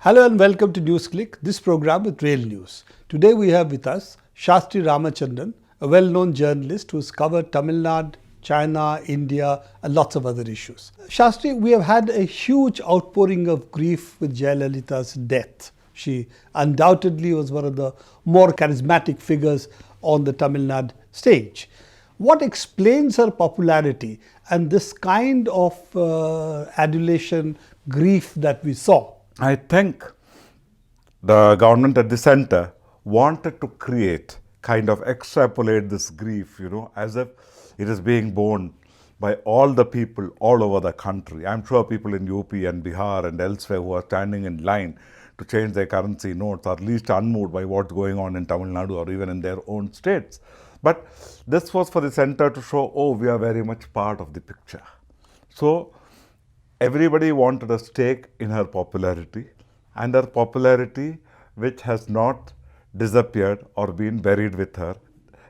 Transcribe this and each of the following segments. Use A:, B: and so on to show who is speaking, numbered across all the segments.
A: Hello and welcome to NewsClick, this program with real news. Today we have with us Shastri Ramachandran, a well-known journalist who has covered Tamilnadu, China, India and lots of other issues. Shastri, we have had a huge outpouring of grief with Jayalalitha's death. She undoubtedly was one of the more charismatic figures on the Tamilnadu stage. What explains her popularity and this kind of adulation, grief that we saw?
B: I think the government at the center wanted to extrapolate this grief, as if it is being borne by all the people all over the country. I'm sure people in UP and Bihar and elsewhere who are standing in line to change their currency notes are at least unmoved by what's going on in Tamil Nadu or even in their own states. But this was for the center to show, we are very much part of the picture. So everybody wanted a stake in her popularity, and her popularity, which has not disappeared or been buried with her,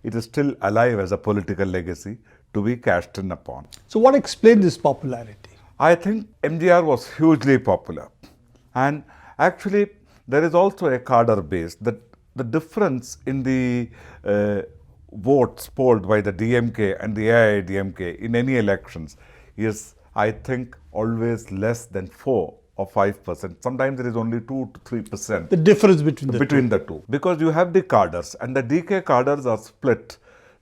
B: it is still alive as a political legacy to be cashed in upon.
A: So what explains this popularity?
B: I think MGR was hugely popular, and actually there is also a cadre base. That the difference in the votes polled by the DMK and the AIDMK in any elections is, I think, always less than 4 or 5%. Sometimes it is only 2 to 3%.
A: The difference between
B: the two. Because you have the cadres, and the DK cadres are split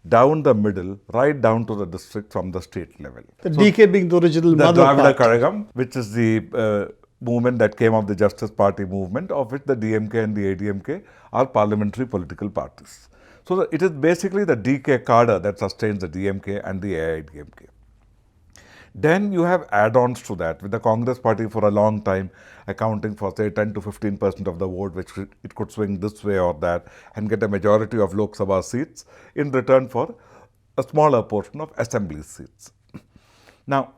B: down the middle, right down to the district from the state level.
A: The DK being the original
B: the
A: mother
B: Dravida
A: party.
B: Kazhagam, which is the movement that came of the Justice Party movement, of which the DMK and the ADMK are parliamentary political parties. So it is basically the DK cadre that sustains the DMK and the AIDMK. Then you have add-ons to that, with the Congress party for a long time accounting for, say, 10 to 15% of the vote, which it could swing this way or that and get a majority of Lok Sabha seats in return for a smaller portion of assembly seats. Now,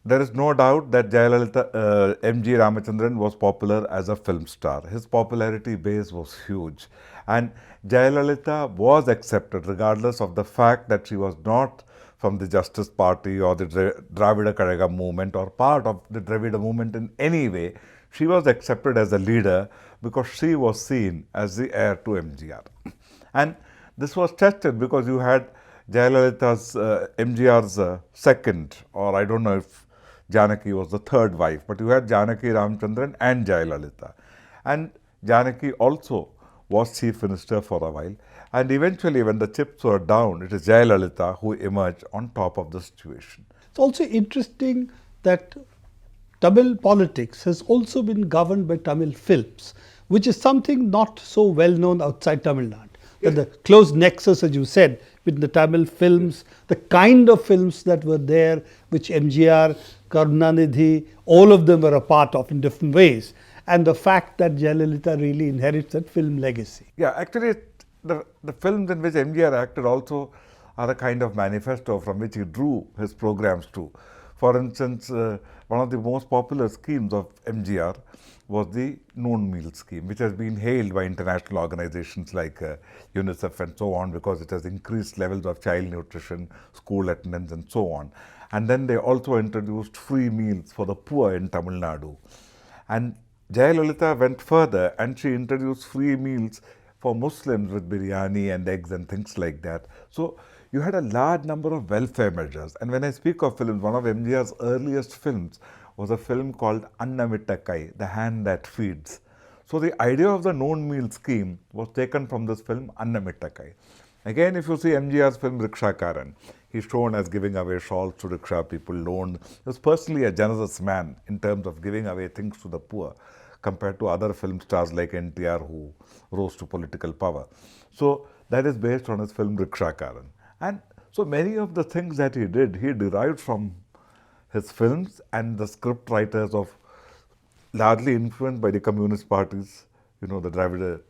B: there is no doubt that Jayalalitha, M.G. Ramachandran was popular as a film star. His popularity base was huge. And Jayalalitha was accepted regardless of the fact that she was not from the Justice Party or the Dravida Kazhagam movement or part of the Dravida movement in any way. She was accepted as a leader because she was seen as the heir to MGR. And this was tested because you had Jayalalitha's, MGR's second, or I don't know if Janaki was the third wife, but you had Janaki Ramachandran and Jayalalitha. And Janaki also was chief minister for a while. And eventually, when the chips were down, it is Jayalalitha who emerged on top of the situation.
A: It's also interesting that Tamil politics has also been governed by Tamil films, which is something not so well known outside Tamil Nadu. That the close nexus, as you said, with the Tamil films, the kind of films that were there, which MGR, Karunanidhi, all of them were a part of in different ways. And the fact that Jayalalitha really inherits that film legacy.
B: Yeah, actually, the films in which MGR acted also are a kind of manifesto from which he drew his programs to. For instance, one of the most popular schemes of MGR was the noon meal scheme, which has been hailed by international organizations like UNICEF and so on, because it has increased levels of child nutrition, school attendance and so on. And then they also introduced free meals for the poor in Tamil Nadu. And Jayalalitha went further and she introduced free meals for Muslims with biryani and eggs and things like that. So you had a large number of welfare measures. And when I speak of films, one of MGR's earliest films was a film called Annamittakai, The Hand That Feeds. So the idea of the noon meal scheme was taken from this film Annamittakai. Again, if you see MGR's film Rikshakaran, he's shown as giving away shawls to rickshaw people, loaned. He was personally a generous man in terms of giving away things to the poor, compared to other film stars like NTR who rose to political power. So that is based on his film Rikshakaran. And so many of the things that he did, he derived from his films and the script writers of, largely influenced by the communist parties, the Dravida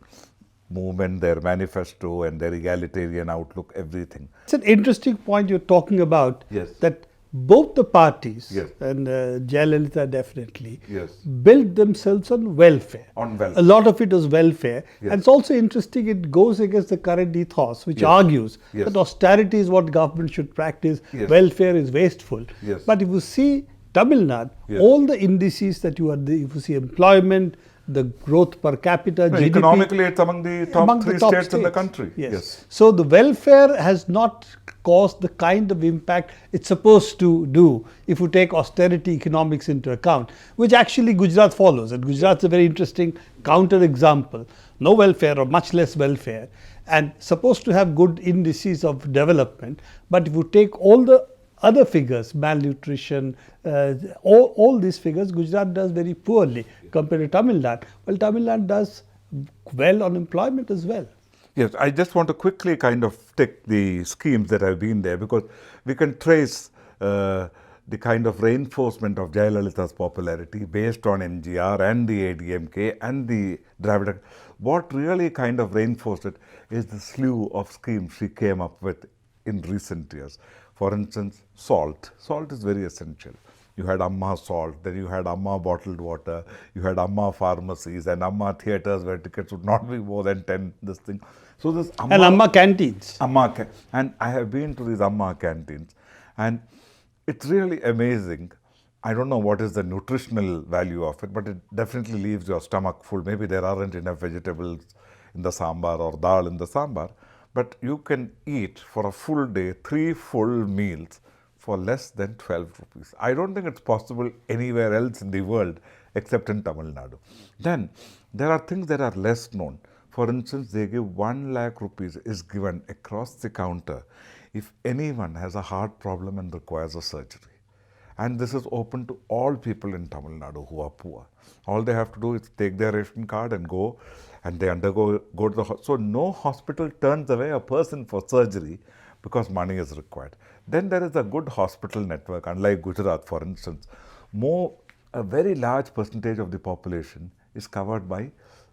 B: movement, their manifesto and their egalitarian outlook, everything.
A: It's an interesting point you're talking about.
B: Yes.
A: That both the parties,
B: yes,
A: and Jayalalitha definitely,
B: yes,
A: built themselves on welfare.
B: On welfare.
A: A lot of it was welfare.
B: Yes.
A: And it's also interesting, it goes against the current ethos, which
B: yes,
A: argues
B: yes,
A: that austerity is what government should practice,
B: yes,
A: welfare is wasteful.
B: Yes.
A: But if you see Tamil Nadu,
B: yes,
A: all the indices that if you see employment, the growth per capita,
B: No,
A: GDP.
B: economically, it's among the top
A: among
B: three
A: the top
B: states in the country.
A: Yes. So the welfare has not caused the kind of impact it's supposed to do if you take austerity economics into account, which actually Gujarat follows. And Gujarat's a very interesting counter example. No welfare or much less welfare, and supposed to have good indices of development. But if you take all the other figures, malnutrition, all these figures, Gujarat does very poorly compared to Tamil Nadu. Well, Tamil Nadu does well on employment as well.
B: Yes, I just want to quickly kind of take the schemes that have been there, because we can trace the kind of reinforcement of Jayalalitha's popularity based on MGR and the ADMK and the Dravida. What really kind of reinforced it is the slew of schemes she came up with in recent years. For instance, salt. Salt is very essential. You had Amma salt, then you had Amma bottled water, you had Amma pharmacies and Amma theatres where tickets would not be more than 10, this thing. So this Amma...
A: And Amma canteens.
B: And I have been to these Amma canteens, and it's really amazing. I don't know what is the nutritional value of it, but it definitely leaves your stomach full. Maybe there aren't enough vegetables in the sambar or dal in the sambar, but you can eat for a full day, 3 full meals for less than 12 rupees. I don't think it's possible anywhere else in the world except in Tamil Nadu. Then there are things that are less known. For instance, they give 1 lakh rupees is given across the counter if anyone has a heart problem and requires a surgery. And this is open to all people in Tamil Nadu who are poor. All they have to do is take their ration card and go, and they go to the hospital. So no hospital turns away a person for surgery because money is required. Then there is a good hospital network, unlike Gujarat, for instance. A very large percentage of the population is covered by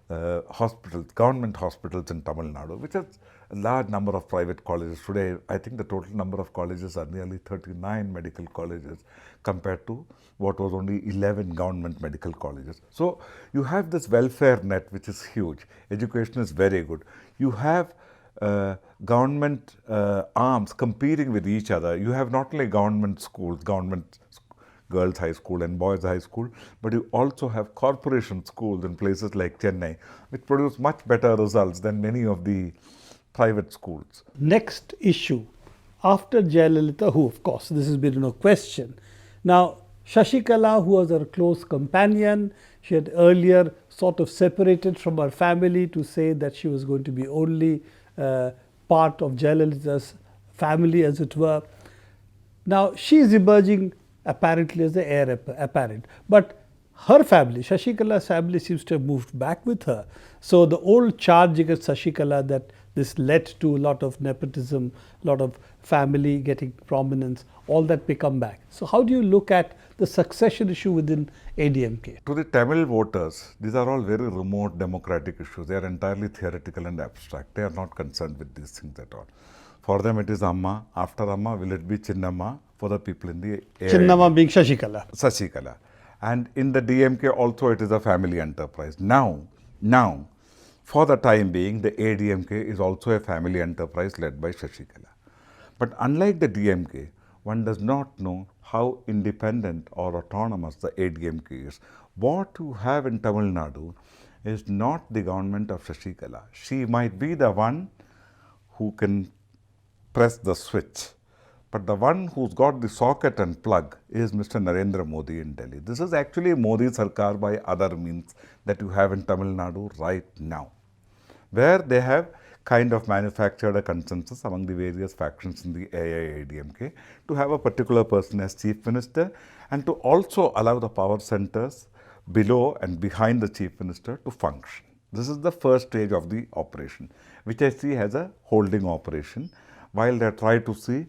B: hospitals, government hospitals in Tamil Nadu, which has a large number of private colleges. Today, I think the total number of colleges are nearly 39 medical colleges compared to what was only 11 government medical colleges. So you have this welfare net, which is huge. Education is very good. You have government arms competing with each other. You have not only government schools, government girls' high school and boys' high school, but you also have corporation schools in places like Chennai, which produce much better results than many of the private schools.
A: Next issue, after Jayalalitha, who of course this has been no question. Now, Shashikala, who was her close companion, she had earlier sort of separated from her family to say that she was going to be only part of Jayalalitha's family, as it were. Now, she is emerging apparently as the heir apparent. But her family, Shashikala's family, seems to have moved back with her. So the old charge against Shashikala that this led to a lot of nepotism, a lot of family getting prominence, all that may come back. So how do you look at the succession issue within ADMK?
B: To the Tamil voters, these are all very remote democratic issues. They are entirely theoretical and abstract. They are not concerned with these things at all. For them, it is Amma. After Amma, will it be Chinnamma for the people in the area?
A: Chinnamma being Shashikala.
B: Shashikala. And in the DMK also, it is a family enterprise. Now, for the time being, the ADMK is also a family enterprise led by Shashikala. But unlike the DMK, one does not know how independent or autonomous the ADMK is. What you have in Tamil Nadu is not the government of Shashikala. She might be the one who can press the switch, but the one who's got the socket and plug is Mr. Narendra Modi in Delhi. This is actually Modi Sarkar by other means that you have in Tamil Nadu right now, where they have kind of manufactured a consensus among the various factions in the AIADMK to have a particular person as chief minister, and to also allow the power centers below and behind the chief minister to function. This is the first stage of the operation, which I see as a holding operation, while they try to see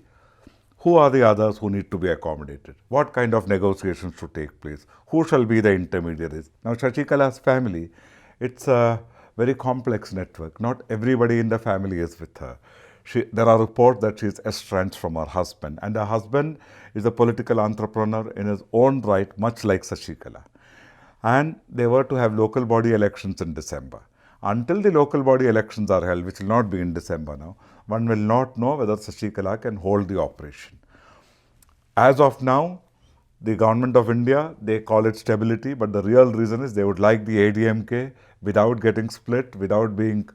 B: who are the others who need to be accommodated, what kind of negotiations should take place, who shall be the intermediaries. Now, Shashikala's family, it's a very complex network. Not everybody in the family is with her. There are reports that she is estranged from her husband, and her husband is a political entrepreneur in his own right, much like Shashikala. And they were to have local body elections in December. Until the local body elections are held, which will not be in December now, one will not know whether Shashikala can hold the operation. As of now, the government of India, they call it stability, but the real reason is they would like the ADMK without getting split, without being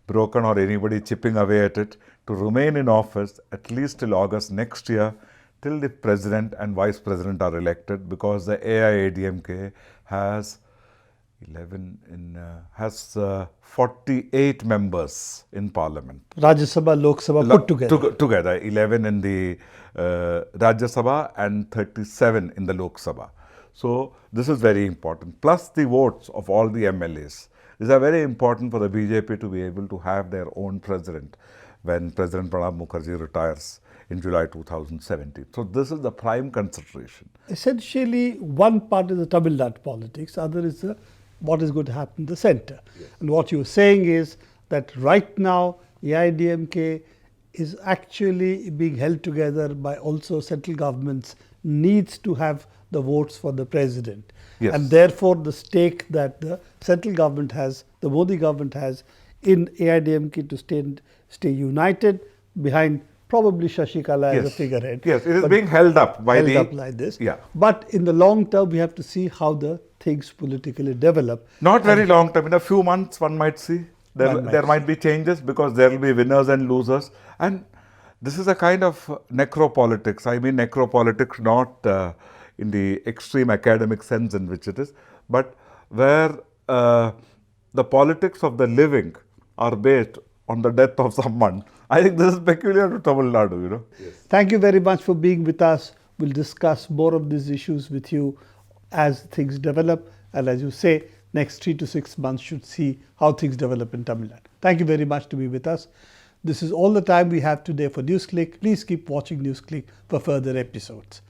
B: broken or anybody chipping away at it, to remain in office at least till August next year, till the president and vice president are elected, because the AIADMK has 48 members in parliament.
A: Rajya Sabha, Lok Sabha put together.
B: Together, 11 in the Rajya Sabha and 37 in the Lok Sabha. So this is very important. Plus the votes of all the MLAs. These are very important for the BJP to be able to have their own president when President Pranab Mukherjee retires in July 2017. So this is the prime consideration.
A: Essentially, one part is the Tamil Nadu politics, other is what is going to happen in the centre. Yes. And what you're saying is that right now, AIADMK is actually being held together by also central governments needs to have the votes for the president.
B: Yes.
A: And therefore, the stake that the central government has, the Modi government has in AIADMK to stay united behind probably Shashikala as a figurehead.
B: Yes, it is being held up by
A: up like this.
B: Yeah.
A: But in the long term, we have to see how the things politically develop.
B: Not very long term. In a few months, one might see. There might be changes because there will be winners and losers. And this is a kind of necropolitics. I mean necropolitics not in the extreme academic sense in which it is, but where the politics of the living are based on the death of someone. I think this is peculiar to Tamil Nadu, you know.
A: Yes. Thank you very much for being with us. We'll discuss more of these issues with you as things develop. And as you say, next 3 to 6 months should see how things develop in Tamil Nadu. Thank you very much to be with us. This is all the time we have today for NewsClick. Please keep watching NewsClick for further episodes.